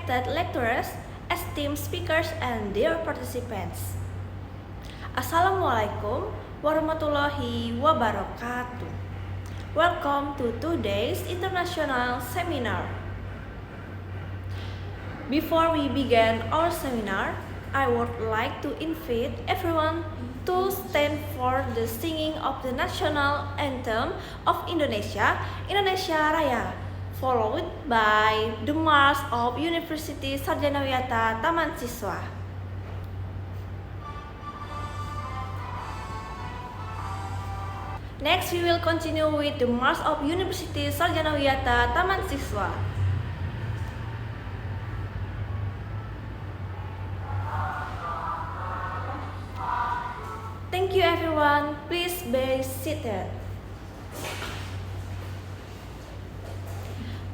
respected lecturers, esteemed speakers, and dear participants. Assalamualaikum warahmatullahi wabarakatuh. Welcome to today's international seminar. Before we begin our seminar, I would like to invite everyone to stand for the singing of the national anthem of Indonesia, Indonesia Raya, followed by the March of University Sarjana Wiyata Taman Siswa. Next, we will continue with the March of University Sarjana Wiyata Taman Siswa. Thank you everyone, please be seated.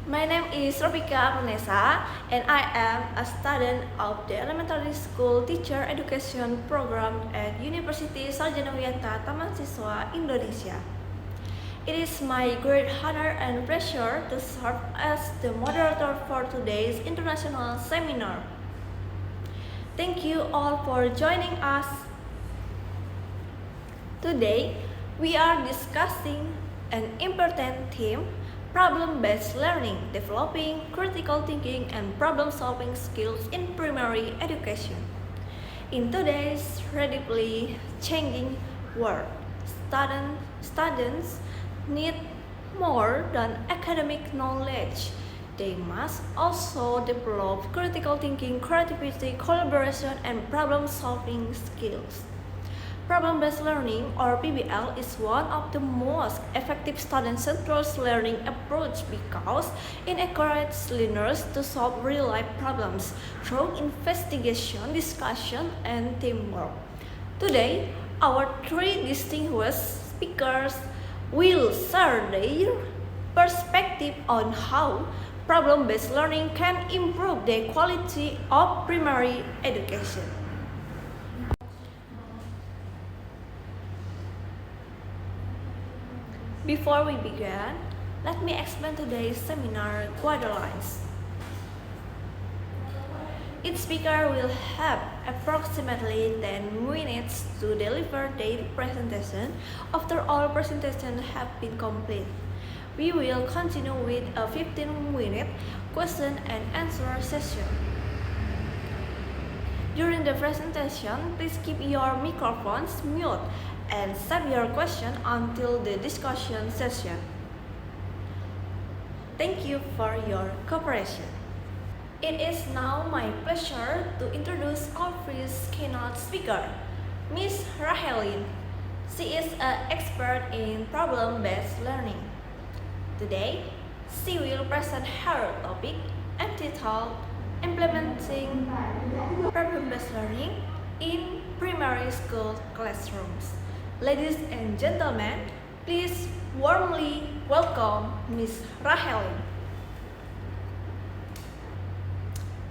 My name is Rofika Agnesa and I am a student of the Elementary School Teacher Education Program at University Sarjana Wiyata Taman Siswa, Indonesia. It is my great honor and pleasure to serve as the moderator for today's international seminar. Thank you all for joining us. Today, we are discussing an important theme, problem-based learning, developing critical thinking and problem-solving skills in primary education. In today's rapidly changing world, students need more than academic knowledge. They must also develop critical thinking, creativity, collaboration, and problem-solving skills. Problem-based learning, or PBL, is one of the most effective student-centered learning approach because it encourages learners to solve real-life problems through investigation, discussion, and teamwork. Today, our three distinguished speakers will share their perspective on how problem-based learning can improve the quality of primary education. Before we begin, let me explain today's seminar guidelines. Each speaker will have approximately 10 minutes to deliver their presentation. After all presentations have been complete, we will continue with a 15-minute question and answer session. During the presentation, please keep your microphones mute and save your question until the discussion session. Thank you for your cooperation. It is now my pleasure to introduce our first keynote speaker, Ms. Rahelin. She is an expert in problem-based learning. Today, she will present her topic entitled Implementing Problem-Based Learning in Primary School Classrooms. Ladies and gentlemen, please warmly welcome Ms. Rahelin.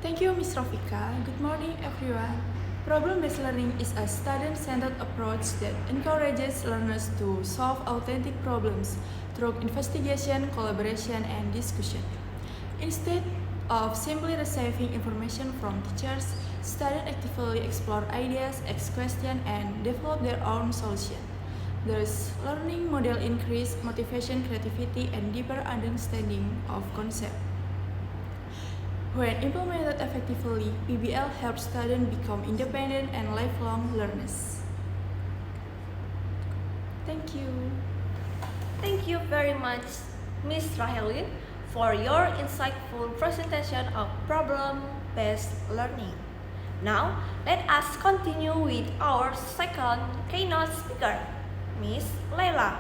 Thank you, Ms. Rofika. Good morning, everyone. Problem-based learning is a student-centered approach that encourages learners to solve authentic problems through investigation, collaboration, and discussion. Instead of simply receiving information from teachers, students actively explore ideas, ask questions, and develop their own solution. This learning model increases motivation, creativity, and deeper understanding of concepts. When implemented effectively, PBL helps students become independent and lifelong learners. Thank you. Thank you very much, Ms. Rahelin, for your insightful presentation of problem-based learning. Now, let us continue with our second keynote speaker, Ms. Laila.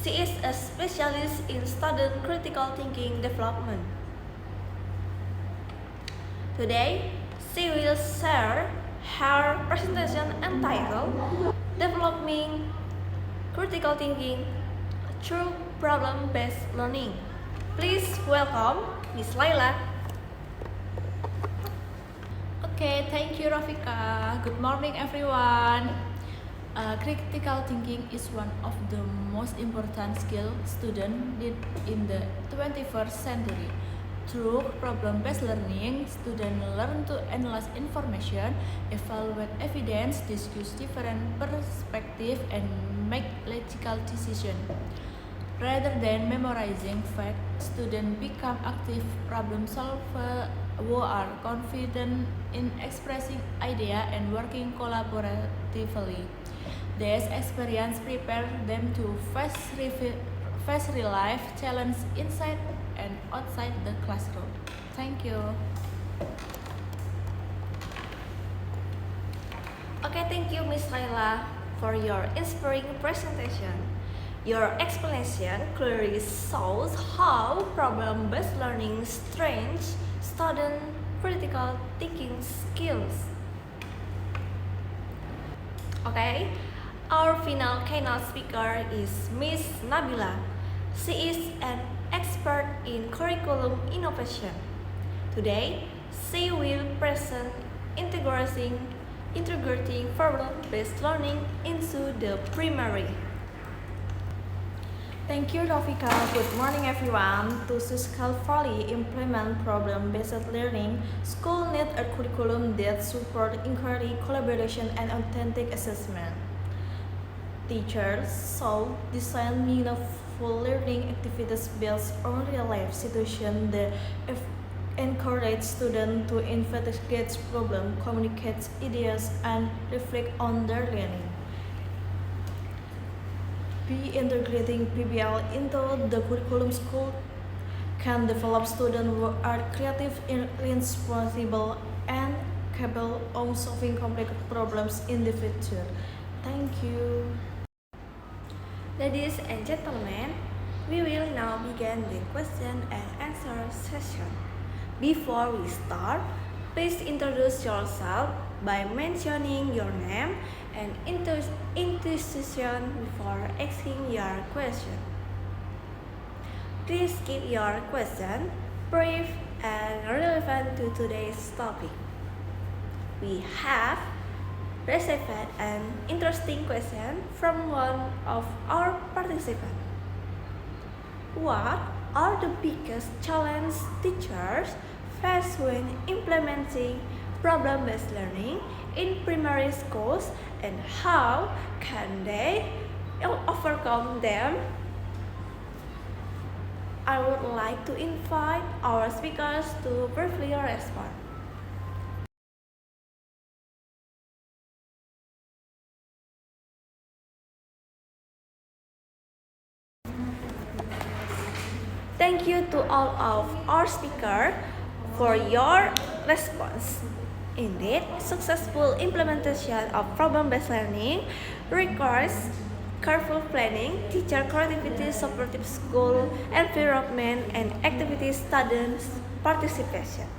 She is a specialist in student critical thinking development. Today, she will share her presentation entitled Developing Critical Thinking Through Problem-Based Learning. Please welcome Ms. Laila. Okay, thank you, Rofika. Good morning, everyone. Critical thinking is one of the most important skills students need in the 21st century. Through problem-based learning, students learn to analyze information, evaluate evidence, discuss different perspectives, and make logical decisions. Rather than memorizing facts, students become active problem solvers who are confident in expressing ideas and working collaboratively. This experience prepares them to face real life challenges inside and outside the classroom. Thank you. Okay, thank you, Miss Laila, for your inspiring presentation. Your explanation clearly shows how problem-based learning strengthens student critical thinking skills. Okay, our final keynote speaker is Miss Nabila. She is an expert in curriculum innovation. Today, she will present integrating problem-based learning into the primary. Thank you, Rafika. Good morning, everyone. To successfully implement problem-based learning, schools need a curriculum that supports inquiry, collaboration, and authentic assessment. Teachers should design meaningful learning activities based on real-life situations that encourage students to investigate problems, communicate ideas, and reflect on their learning. Integrating PBL into the curriculum school can develop students who are creative, responsible, and capable of solving complex problems in the future. Thank you. Ladies and gentlemen, we will now begin the question and answer session. Before we start, please introduce yourself by mentioning your name and institution before asking your question. Please keep your question brief and relevant to today's topic. We have received an interesting question from one of our participants. What are the biggest challenges teachers face when implementing problem-based learning in primary schools, and how can they overcome them? I would like to invite our speakers to briefly respond. Thank you to all of our speakers for your response. Indeed, successful implementation of problem-based learning requires careful planning, teacher creativity, supportive school environment, and activity students' participation.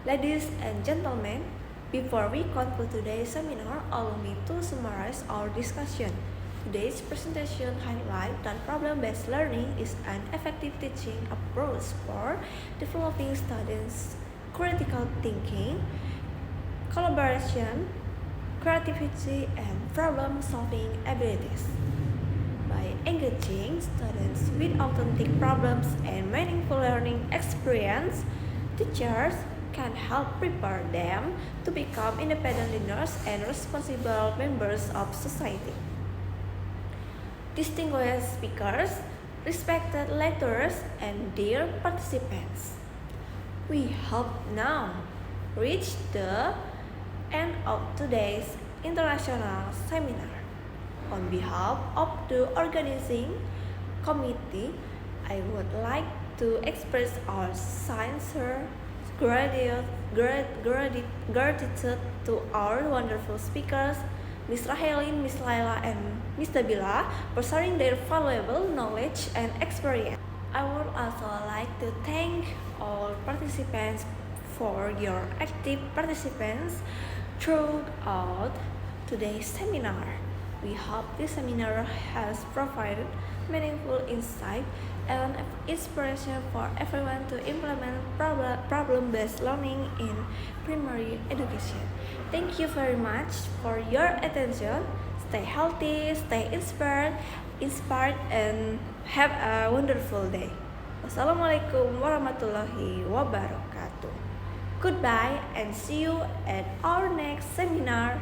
Ladies and gentlemen, before we conclude today's seminar, allow me to summarize our discussion. Today's presentation highlights that problem-based learning is an effective teaching approach for developing students' critical thinking, collaboration, creativity, and problem-solving abilities. By engaging students with authentic problems and meaningful learning experience, teachers can help prepare them to become independent learners and responsible members of society. Distinguished speakers, respected lecturers, and dear participants, we have now reached the end of today's international seminar. On behalf of the organizing committee, I would like to express our sincere gratitude to our wonderful speakers, Ms. Rahelin, Ms. Laila, and Ms. Nabila for sharing their valuable knowledge and experience. I would also like to thank all participants for your active participants throughout today's seminar. We hope this seminar has provided meaningful insight and inspiration for everyone to implement problem-based learning in primary education. Thank you very much for your attention. Stay healthy, stay inspired, and have a wonderful day. Wassalamualaikum warahmatullahi wabarakatuh. Goodbye and see you at our next seminar.